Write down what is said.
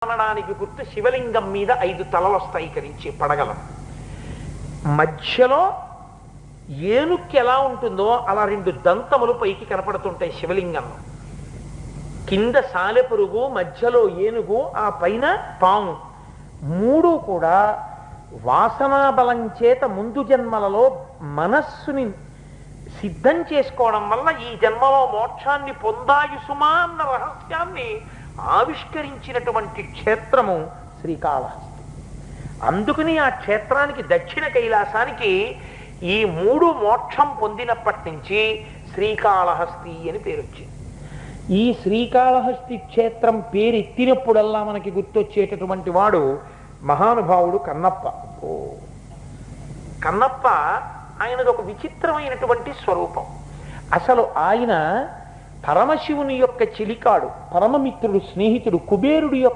అనడానికి గుర్తు శివలింగం మీద 5 తలలు వస్తాయి కరించి పడగలం మధ్యలో ఏనుక్కి ఎలా ఉంటుందో అలా 2 దంతములు పైకి కనపడుతుంటాయి శివలింగంలో. కింద సాలెపురుగు, మధ్యలో ఏనుగు, ఆ పైన పాము. 3 కూడా వాసనా బలం చేత ముందు జన్మలలో మనస్సుని సిద్ధం చేసుకోవడం వల్ల ఈ జన్మలో మోక్షాన్ని పొందాయి సుమా అన్న రహస్యాన్ని ఆవిష్కరించినటువంటి క్షేత్రము శ్రీకాళహస్తి. అందుకని ఆ క్షేత్రానికి దక్షిణ కైలాసానికి ఈ 3 మోక్షం పొందినప్పటి నుంచి శ్రీకాళహస్తి అని పేరు వచ్చింది. ఈ శ్రీకాళహస్తి క్షేత్రం పేరు ఎత్తినప్పుడల్లా మనకి గుర్తొచ్చేటటువంటి వాడు మహానుభావుడు కన్నప్ప. కన్నప్ప ఆయనది ఒక విచిత్రమైనటువంటి స్వరూపం. అసలు ఆయన పరమశివుని యొక్క చిలికాడు, పరమమిత్రుడు, స్నేహితుడు, కుబేరుడి యొక్క